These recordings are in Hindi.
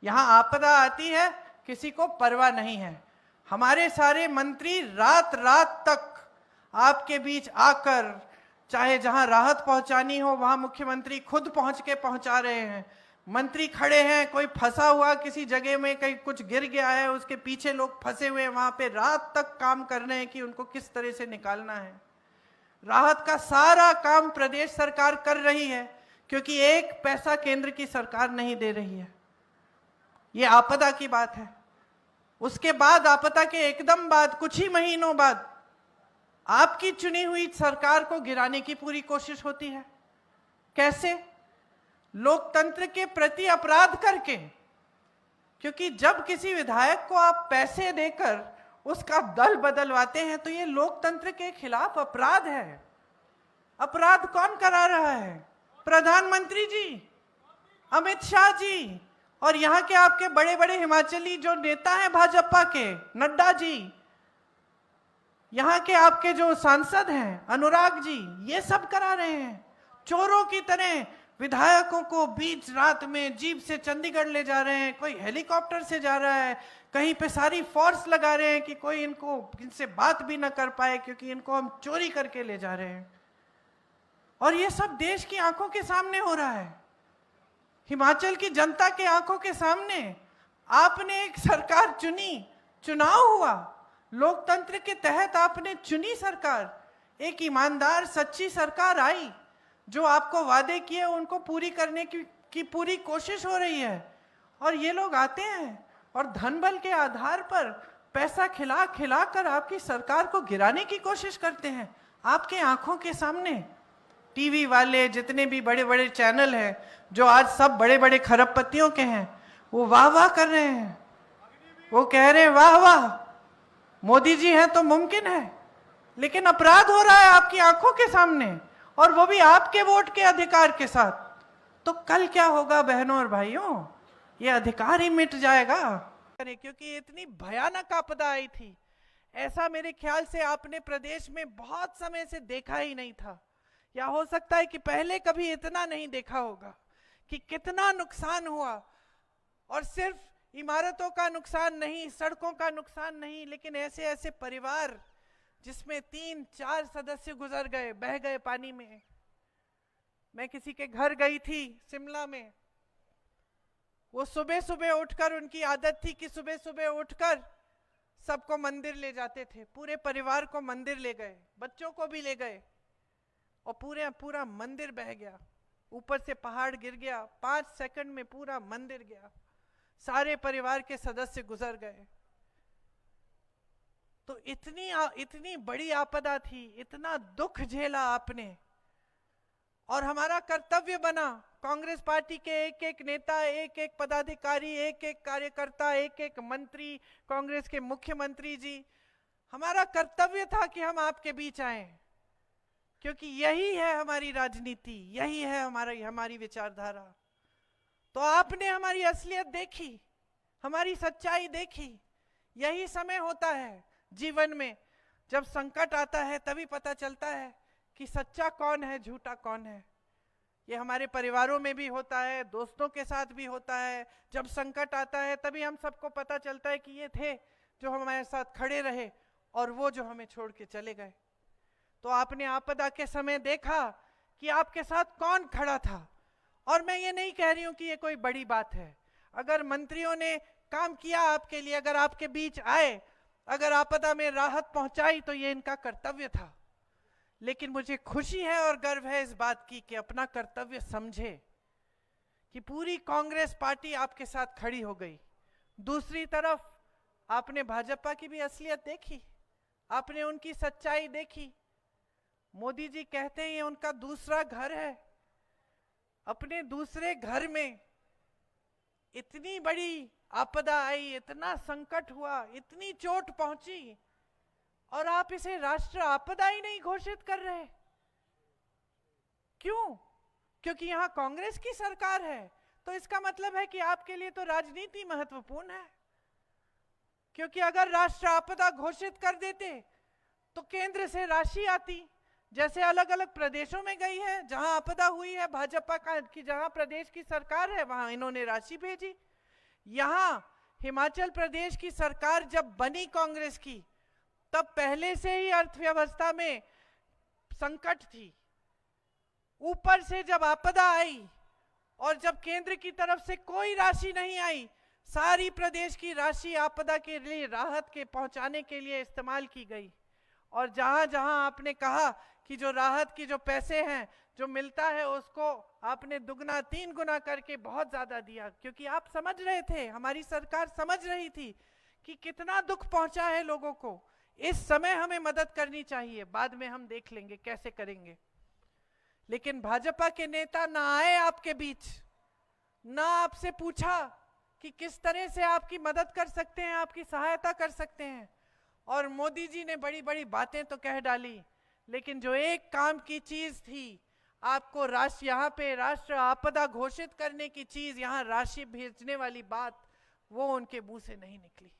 यहाँ आपदा आती है, किसी को परवाह नहीं है। हमारे सारे मंत्री रात रात तक आपके बीच आकर, चाहे जहां राहत पहुंचानी हो वहां मुख्यमंत्री खुद पहुंच के पहुंचा रहे हैं। मंत्री खड़े हैं, कोई फंसा हुआ किसी जगह में, कहीं कुछ गिर गया है, उसके पीछे लोग फंसे हुए हैं, वहां पे रात तक काम कर रहे हैं कि उनको किस तरह से निकालना है। राहत का सारा काम प्रदेश सरकार कर रही है, क्योंकि एक पैसा केंद्र की सरकार नहीं दे रही है। ये आपदा की बात है। उसके बाद, आपदा के एकदम बाद, कुछ ही महीनों बाद आपकी चुनी हुई सरकार को गिराने की पूरी कोशिश होती है। कैसे? लोकतंत्र के प्रति अपराध करके। क्योंकि जब किसी विधायक को आप पैसे देकर उसका दल बदलवाते हैं तो ये लोकतंत्र के खिलाफ अपराध है। अपराध कौन करा रहा है? प्रधानमंत्री जी, अमित शाह जी, और यहाँ के आपके बड़े बड़े हिमाचली जो नेता हैं भाजपा के, नड्डा जी, यहाँ के आपके जो सांसद हैं अनुराग जी, ये सब करा रहे हैं। चोरों की तरह विधायकों को बीच रात में जीप से चंडीगढ़ ले जा रहे हैं, कोई हेलीकॉप्टर से जा रहा है, कहीं पे सारी फोर्स लगा रहे हैं कि कोई इनसे बात भी ना कर पाए, क्योंकि इनको हम चोरी करके ले जा रहे हैं। और ये सब देश की आंखों के सामने हो रहा है, हिमाचल की जनता के आंखों के सामने। आपने एक सरकार चुनी, चुनाव हुआ, लोकतंत्र के तहत आपने चुनी सरकार, एक ईमानदार सच्ची सरकार आई, जो आपको वादे किए उनको पूरी करने की पूरी कोशिश हो रही है। और ये लोग आते हैं और धन बल के आधार पर पैसा खिला खिला कर आपकी सरकार को गिराने की कोशिश करते हैं। आपके आंखों के सामने टीवी वाले, जितने भी बड़े बड़े चैनल हैं, जो आज सब बड़े बड़े खरबपतियों के हैं, वो वाह वाह कर रहे हैं। वो कह रहे हैं वाह वाह, मोदी जी हैं तो मुमकिन है। लेकिन अपराध हो रहा है आपकी आंखों के सामने, और वो भी आपके वोट के अधिकार के साथ। तो कल क्या होगा बहनों और भाइयों? ये अधिकार ही मिट जाएगा। क्योंकि इतनी भयानक आपदा आई थी, ऐसा मेरे ख्याल से आपने प्रदेश में बहुत समय से देखा ही नहीं था, या हो सकता है कि पहले कभी इतना नहीं देखा होगा कि कितना नुकसान हुआ। और सिर्फ इमारतों का नुकसान नहीं, सड़कों का नुकसान नहीं, लेकिन ऐसे ऐसे परिवार जिसमें 3-4 सदस्य गुजर गए, बह गए पानी में। मैं किसी के घर गई थी शिमला में, वो सुबह सुबह उठकर, उनकी आदत थी कि सुबह सुबह उठकर सबको मंदिर ले जाते थे, पूरे परिवार को मंदिर ले गए, बच्चों को भी ले गए, और पूरा मंदिर बह गया। ऊपर से पहाड़ गिर गया, 5 सेकंड में पूरा मंदिर गया, सारे परिवार के सदस्य गुजर गए। तो इतनी बड़ी आपदा थी, इतना दुख झेला आपने, और हमारा कर्तव्य बना, कांग्रेस पार्टी के एक एक नेता, एक एक पदाधिकारी, एक एक कार्यकर्ता, एक एक मंत्री, कांग्रेस के मुख्यमंत्री जी, हमारा कर्तव्य था कि हम आपके बीच आए, क्योंकि यही है हमारी राजनीति, यही है हमारी विचारधारा। तो आपने हमारी असलियत देखी, हमारी सच्चाई देखी। यही समय होता है जीवन में, जब संकट आता है तभी पता चलता है कि सच्चा कौन है, झूठा कौन है। ये हमारे परिवारों में भी होता है, दोस्तों के साथ भी होता है। जब संकट आता है तभी हम सबको पता चलता है कि ये थे जो हमारे साथ खड़े रहे, और वो जो हमें छोड़ के चले गए। तो आपने आपदा के समय देखा कि आपके साथ कौन खड़ा था। और मैं ये नहीं कह रही हूं कि ये कोई बड़ी बात है, अगर मंत्रियों ने काम किया आपके लिए, अगर आपके बीच आए, अगर आपदा में राहत पहुंचाई, तो ये इनका कर्तव्य था। लेकिन मुझे खुशी है और गर्व है इस बात की कि अपना कर्तव्य समझे कि पूरी कांग्रेस पार्टी आपके साथ खड़ी हो गई। दूसरी तरफ आपने भाजपा की भी असलियत देखी, आपने उनकी सच्चाई देखी। मोदी जी कहते हैं ये उनका दूसरा घर है। अपने दूसरे घर में इतनी बड़ी आपदा आई, इतना संकट हुआ, इतनी चोट पहुंची, और आप इसे राष्ट्र आपदा ही नहीं घोषित कर रहे। क्यों? क्योंकि यहां कांग्रेस की सरकार है, तो इसका मतलब है कि आपके लिए तो राजनीति महत्वपूर्ण है। क्योंकि अगर राष्ट्र आपदा घोषित कर देते तो केंद्र से राशि आती, जैसे अलग अलग प्रदेशों में गई है, जहां आपदा हुई है भाजपा की जहां प्रदेश की सरकार है, वहां इन्होंने राशि भेजी। यहां हिमाचल प्रदेश की सरकार जब बनी कांग्रेस की, तब पहले से ही अर्थव्यवस्था में संकट थी। ऊपर से जब आपदा आई और जब केंद्र की तरफ से कोई राशि नहीं आई, सारी प्रदेश की राशि आपदा के लिए, राहत के पहुंचाने के लिए इस्तेमाल की गई। और जहां जहां आपने कहा कि जो राहत की जो पैसे हैं जो मिलता है, उसको आपने दुगना 3 गुना करके बहुत ज्यादा दिया, क्योंकि आप समझ रहे थे, हमारी सरकार समझ रही थी कि कितना दुख पहुंचा है लोगों को। इस समय हमें मदद करनी चाहिए, बाद में हम देख लेंगे कैसे करेंगे। लेकिन भाजपा के नेता ना आए आपके बीच, ना आपसे पूछा कि किस तरह से आपकी मदद कर सकते हैं, आपकी सहायता कर सकते हैं। और मोदी जी ने बड़ी बड़ी बातें तो कह डाली, लेकिन जो एक काम की चीज थी, आपको राष्ट्र, यहाँ पे राष्ट्र आपदा घोषित करने की चीज, यहाँ राशि भेजने वाली बात, वो उनके मुंह से नहीं निकली।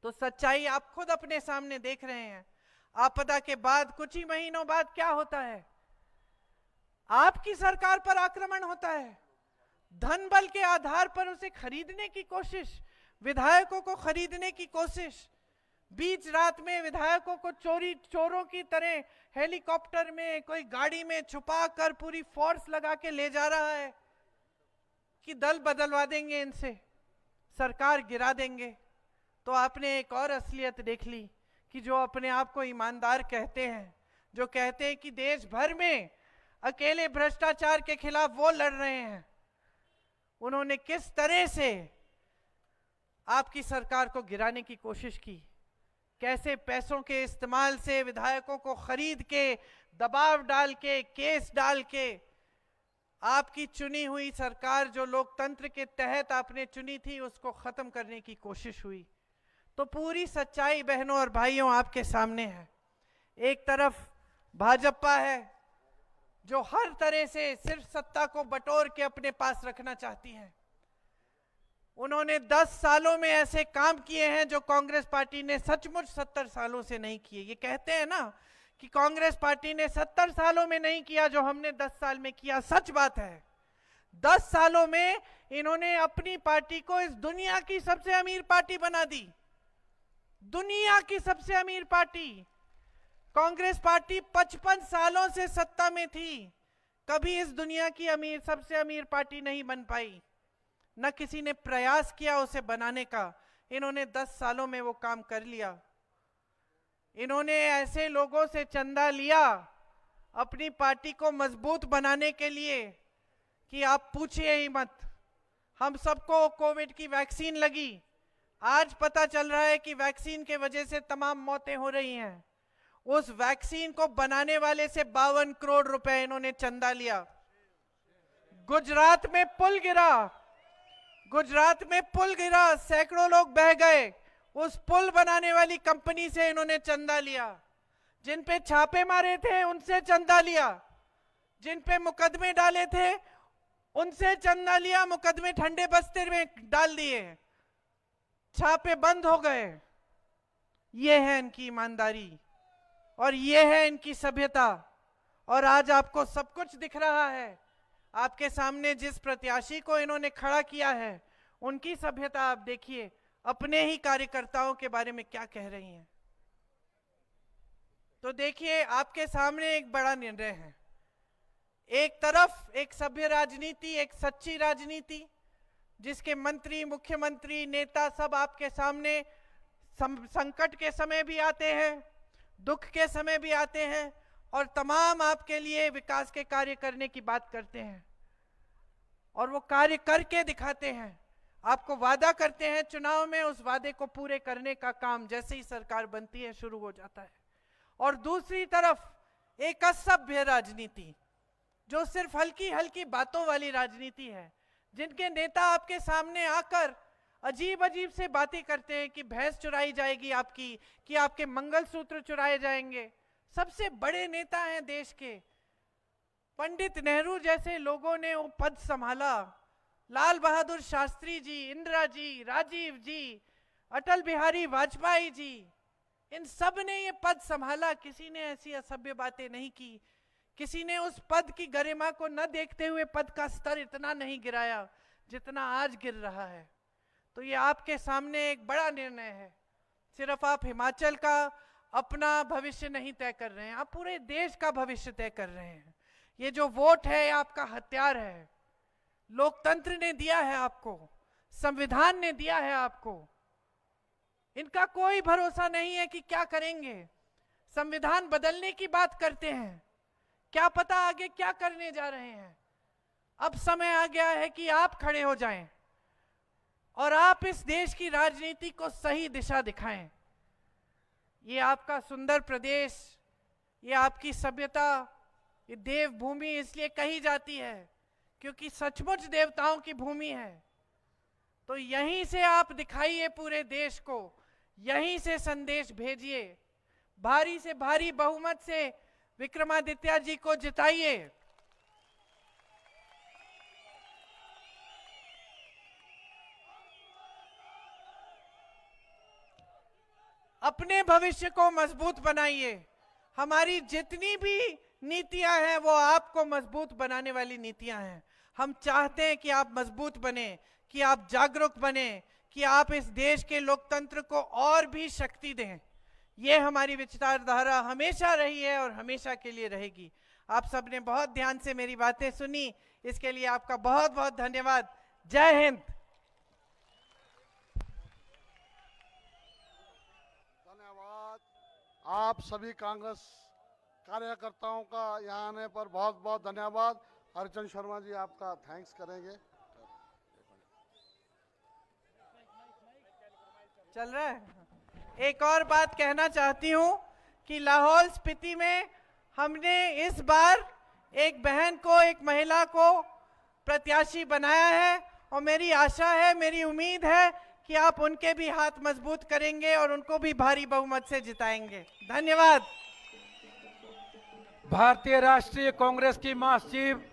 तो सच्चाई आप खुद अपने सामने देख रहे हैं। आपदा के बाद कुछ ही महीनों बाद क्या होता है? आपकी सरकार पर आक्रमण होता है। धन बल के आधार पर उसे खरीदने की कोशिश, विधायकों को खरीदने की कोशिश, बीच रात में विधायकों को चोरों की तरह हेलीकॉप्टर में, कोई गाड़ी में छुपा कर पूरी फोर्स लगा के ले जा रहा है कि दल बदलवा देंगे, इनसे सरकार गिरा देंगे। तो आपने एक और असलियत देख ली कि जो अपने आप को ईमानदार कहते हैं, जो कहते हैं कि देश भर में अकेले भ्रष्टाचार के खिलाफ वो लड़ रहे हैं, उन्होंने किस तरह से आपकी सरकार को गिराने की कोशिश की। कैसे पैसों के इस्तेमाल से विधायकों को खरीद के, दबाव डाल के, केस डाल के आपकी चुनी हुई सरकार, जो लोकतंत्र के तहत आपने चुनी थी, उसको खत्म करने की कोशिश हुई। तो पूरी सच्चाई बहनों और भाइयों आपके सामने है। एक तरफ भाजपा है जो हर तरह से सिर्फ सत्ता को बटोर के अपने पास रखना चाहती है। उन्होंने 10 सालों में ऐसे काम किए हैं जो कांग्रेस पार्टी ने सचमुच 70 सालों से नहीं किए। ये कहते हैं ना कि कांग्रेस पार्टी ने 70 सालों में नहीं किया जो हमने 10 साल में किया, सच बात है। 10 सालों में इन्होंने अपनी पार्टी को इस दुनिया की सबसे अमीर पार्टी बना दी। दुनिया की सबसे अमीर पार्टी। कांग्रेस पार्टी 55 सालों से सत्ता में थी, कभी इस दुनिया की सबसे अमीर पार्टी नहीं बन पाई, न किसी ने प्रयास किया उसे बनाने का। इन्होंने 10 सालों में वो काम कर लिया। इन्होंने ऐसे लोगों से चंदा लिया अपनी पार्टी को मजबूत बनाने के लिए कि आप पूछिए ही मत। हम सबको कोविड की वैक्सीन लगी, आज पता चल रहा है कि वैक्सीन के वजह से तमाम मौतें हो रही हैं। उस वैक्सीन को बनाने वाले से 52 करोड़ रुपए इन्होंने चंदा लिया। गुजरात में पुल गिरा, सैकड़ों लोग बह गए, उस पुल बनाने वाली कंपनी से इन्होंने चंदा लिया। जिन पे छापे मारे थे उनसे चंदा लिया, जिन पे मुकदमे डाले थे उनसे चंदा लिया, मुकदमे ठंडे बस्ते में डाल दिए, छापे बंद हो गए। ये है इनकी ईमानदारी और ये है इनकी सभ्यता। और आज आपको सब कुछ दिख रहा है। आपके सामने जिस प्रत्याशी को इन्होंने खड़ा किया है, उनकी सभ्यता आप देखिए, अपने ही कार्यकर्ताओं के बारे में क्या कह रही हैं। तो देखिए, आपके सामने एक बड़ा निर्णय है। एक तरफ एक सभ्य राजनीति, एक सच्ची राजनीति, जिसके मंत्री, मुख्यमंत्री, नेता सब आपके सामने संकट के समय भी आते हैं, दुख के समय भी आते हैं और तमाम आपके लिए विकास के कार्य करने की बात करते हैं और वो कार्य करके दिखाते हैं। आपको वादा करते हैं चुनाव में, उस वादे को पूरे करने का काम जैसे ही सरकार बनती है शुरू हो जाता है। और दूसरी तरफ एक असभ्य राजनीति, जो सिर्फ हल्की हल्की बातों वाली राजनीति है, जिनके नेता आपके सामने आकर अजीब अजीब से बातें करते हैं कि भैंस चुराई जाएगी आपकी, कि आपके मंगलसूत्र चुराए जाएंगे। सबसे बड़े नेता हैं देश के, पंडित नेहरू जैसे लोगों ने वो पद संभाला, लाल बहादुर शास्त्री जी, इंदिरा जी, राजीव जी, अटल बिहारी वाजपेयी जी, इन सब ने ये पद संभाला। किसी ने ऐसी असभ्य बातें नहीं की, किसी ने उस पद की गरिमा को न देखते हुए पद का स्तर इतना नहीं गिराया जितना आज गिर रहा है। तो ये आपके सामने एक बड़ा निर्णय है। सिर्फ आप हिमाचल का अपना भविष्य नहीं तय कर रहे हैं, आप पूरे देश का भविष्य तय कर रहे हैं। ये जो वोट है, ये आपका हथियार है। लोकतंत्र ने दिया है आपको, संविधान ने दिया है आपको। इनका कोई भरोसा नहीं है कि क्या करेंगे। संविधान बदलने की बात करते हैं, क्या पता आगे क्या करने जा रहे हैं। अब समय आ गया है कि आप खड़े हो जाएं और आप इस देश की राजनीति को सही दिशा दिखाएं। ये आपका सुंदर प्रदेश, ये आपकी सभ्यता, ये देवभूमि इसलिए कही जाती है क्योंकि सचमुच देवताओं की भूमि है। तो यहीं से आप दिखाइए पूरे देश को, यहीं से संदेश भेजिए। भारी से भारी बहुमत से विक्रमादित्य जी को जिताइए। अपने भविष्य को मजबूत बनाइए। हमारी जितनी भी नीतियां हैं वो आपको मजबूत बनाने वाली नीतियां हैं। हम चाहते हैं कि आप मजबूत बने, कि आप जागरूक बने, कि आप इस देश के लोकतंत्र को और भी शक्ति दें। ये हमारी विचारधारा हमेशा रही है और हमेशा के लिए रहेगी। आप सबने बहुत ध्यान से मेरी बातें सुनी, इसके लिए आपका बहुत बहुत धन्यवाद। जय हिंद। धन्यवाद। आप सभी कांग्रेस कार्यकर्ताओं का यहाँ आने पर बहुत बहुत धन्यवाद। हरिचंद शर्मा जी आपका थैंक्स करेंगे। चल रहा है। एक और बात कहना चाहती हूँ कि लाहौल स्पीति में हमने इस बार एक बहन को, एक महिला को प्रत्याशी बनाया है और मेरी आशा है, मेरी उम्मीद है कि आप उनके भी हाथ मजबूत करेंगे और उनको भी भारी बहुमत से जिताएंगे। धन्यवाद। भारतीय राष्ट्रीय कांग्रेस की महासचिव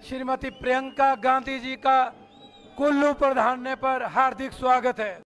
श्रीमती प्रियंका गांधी जी का कुल्लू पर हारने पर हार्दिक स्वागत है।